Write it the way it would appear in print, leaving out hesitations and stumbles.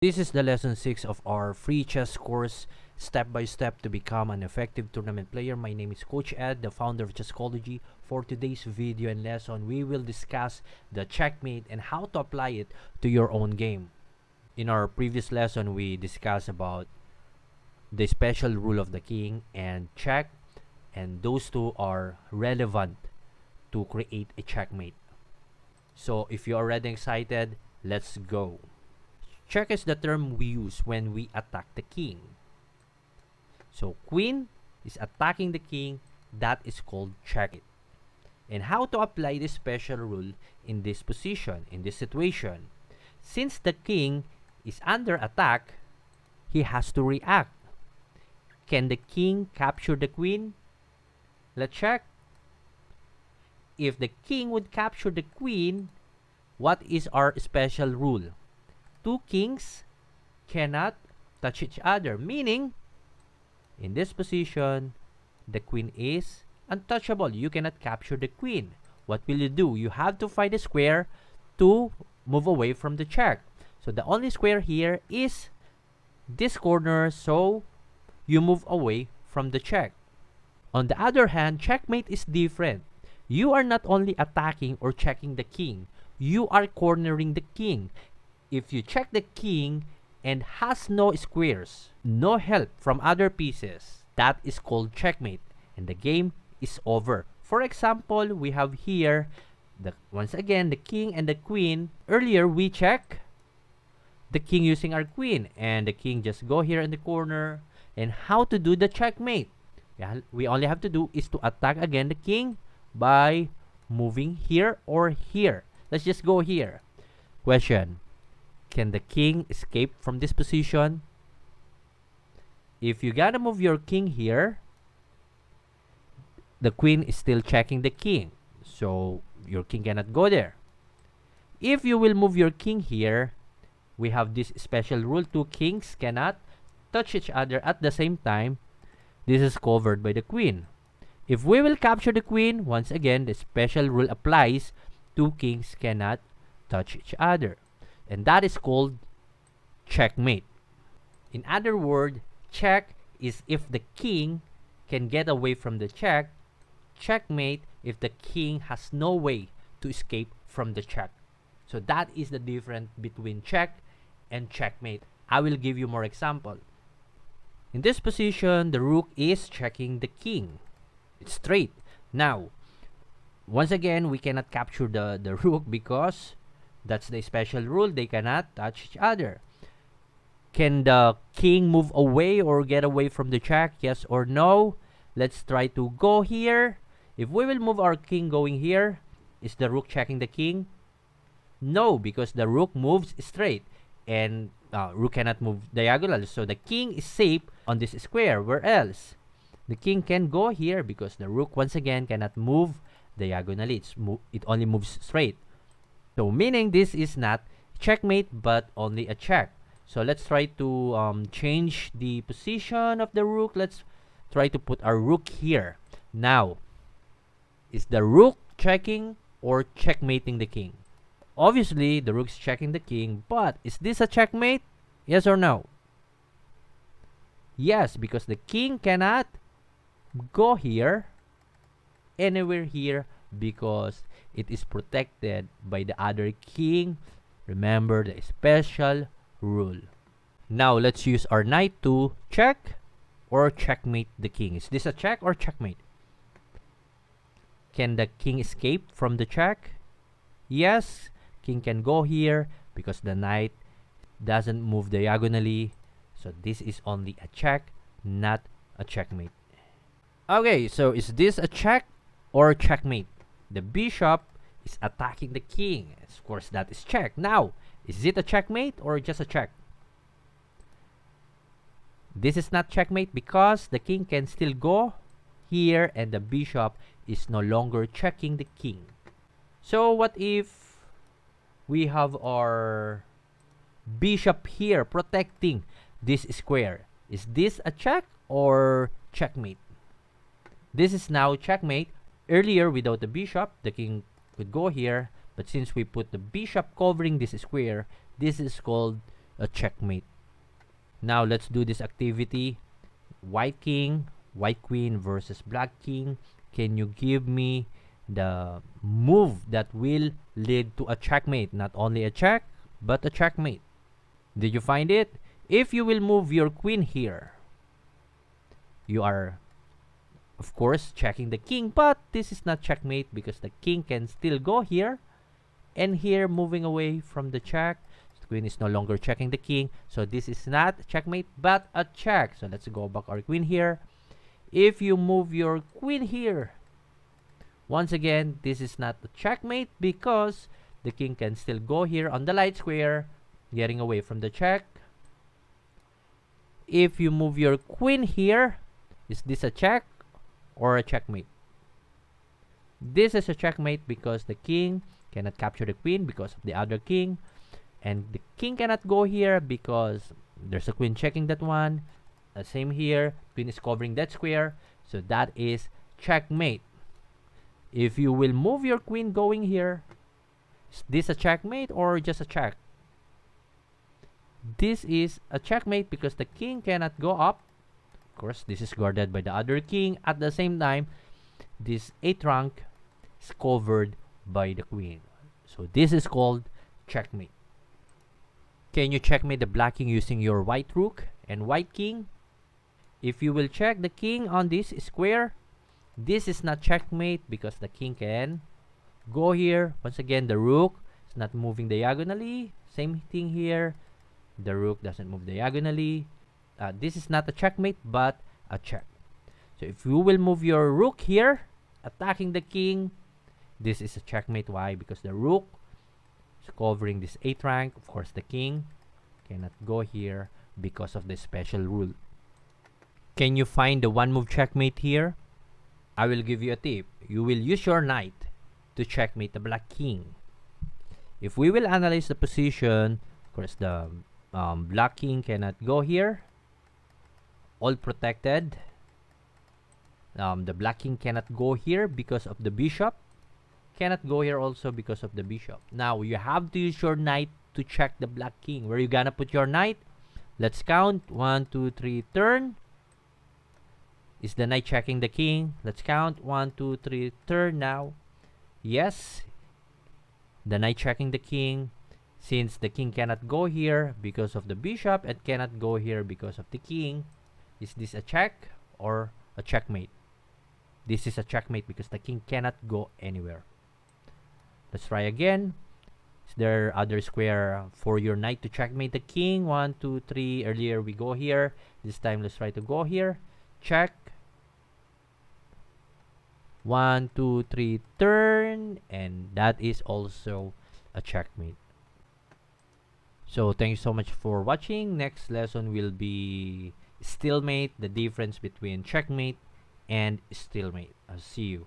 This is the lesson 6 of our free chess course, step by step to become an effective tournament player. My name is Coach Ed, the founder of Chesscology. For today's video and lesson, we will discuss the checkmate and how to apply it to your own game. In our previous lesson, we discussed about the special rule of the king and check, and those two are relevant to create a checkmate. So if you're already excited, let's go. Check is the term we use when we attack the king. So queen is attacking the king, that is called checkmate. And how to apply this special rule in this position, in this situation? Since the king is under attack, he has to react. Can the king capture the queen? Let's check. If the king would capture the queen, what is our special rule? Two kings cannot touch each other, meaning in this position the queen is untouchable. You cannot capture the queen. What will you do? You have to find a square to move away from the check. So the only square here is this corner, so you move away from the check. On the other hand, checkmate is different. You are not only attacking or checking the king, you are cornering the king. If you check the king and has no squares, no help from other pieces, that is called checkmate, and the game is over. For example, we have here, once again, the king and the queen. Earlier, we check the king using our queen, and the king just go here in the corner. And how to do the checkmate? We only have to do is to attack again the king by moving here or here. Let's just go here. Question. Can the king escape from this position? If you gotta move your king here, the queen is still checking the king, so your king cannot go there. If you will move your king here, we have this special rule: two kings cannot touch each other at the same time. This is covered by the queen. If we will capture the queen, once again, the special rule applies: two kings cannot touch each other. And that is called checkmate. In other words, check is if the king can get away from the check. Checkmate if the king has no way to escape from the check. So that is the difference between check and checkmate. I will give you more example. In this position, the rook is checking the king. It's straight. Now, once again, we cannot capture the rook because that's the special rule. They cannot touch each other. Can the king move away or get away from the check? Yes or no? Let's try to go here. If we will move our king going here, is the rook checking the king? No, because the rook moves straight and rook cannot move diagonal. So the king is safe on this square. Where else? The king can go here because the rook once again cannot move diagonally. It only moves straight. So meaning this is not checkmate but only a check. So let's try to change the position of the rook. Let's try to put our rook here. Now, is the rook checking or checkmating the king? Obviously, the rook is checking the king, but is this a checkmate? Yes or no? Yes, because the king cannot go here, anywhere here, because it is protected by the other king. Remember the special rule. Now let's use our knight to check or checkmate the king. Is this a check or checkmate? Can the king escape from the check? Yes, king can go here because the knight doesn't move diagonally. So this is only a check, not a checkmate. Okay, so is this a check or checkmate? The bishop is attacking the king. Of course, that is check. Now, is it a checkmate or just a check? This is not checkmate because the king can still go here and the bishop is no longer checking the king. So what if we have our bishop here protecting this square? Is this a check or checkmate? This is now checkmate. Earlier, without the bishop, the king could go here. But since we put the bishop covering this square, this is called a checkmate. Now let's do this activity. White king, white queen versus black king. Can you give me the move that will lead to a checkmate? Not only a check, but a checkmate. Did you find it? If you will move your queen here, you are, of course, checking the king, but this is not checkmate because the king can still go here and here, moving away from the check. The queen is no longer checking the king, so this is not checkmate but a check. So let's go back our queen here. If you move your queen here, once again, this is not a checkmate because the king can still go here on the light square, getting away from the check. If you move your queen here, is this a check or a checkmate? This is a checkmate because the king cannot capture the queen because of the other king, and the king cannot go here because there's a queen checking that one. Same here, queen is covering that square, so that is checkmate. If you will move your queen going here, is this a checkmate or just a check? This is a checkmate because the king cannot go up. Of course, this is guarded by the other king. At the same time, this 8th rank is covered by the queen. So this is called checkmate. Can you checkmate the black king using your white rook and white king? If you will check the king on this square, this is not checkmate because the king can go here. Once again, the rook is not moving diagonally. Same thing here. The rook doesn't move diagonally. This is not a checkmate but a check. So if you will move your rook here, attacking the king, this is a checkmate. Why? Because the rook is covering this 8th rank. Of course, the king cannot go here because of the special rule. Can you find the one move checkmate here? I will give you a tip. You will use your knight to checkmate the black king. If we will analyze the position, of course, the black king cannot go here. All protected. The black king cannot go here because of the bishop. Cannot go here also because of the bishop. Now, you have to use your knight to check the black king. Where you gonna put your knight? Let's count. 1, 2, 3, turn. Is the knight checking the king? Let's count. 1, 2, 3, turn now. Yes. The knight checking the king. Since the king cannot go here because of the bishop and cannot go here because of the king, is this a check or a checkmate? This is a checkmate because the king cannot go anywhere. Let's try again. Is there other square for your knight to checkmate the king? 1, 2, 3. Earlier we go here. This time let's try to go here. Check. 1, 2, 3, turn. And that is also a checkmate. So thank you so much for watching. Next lesson will be stalemate, the difference between checkmate and stalemate. I'll see you.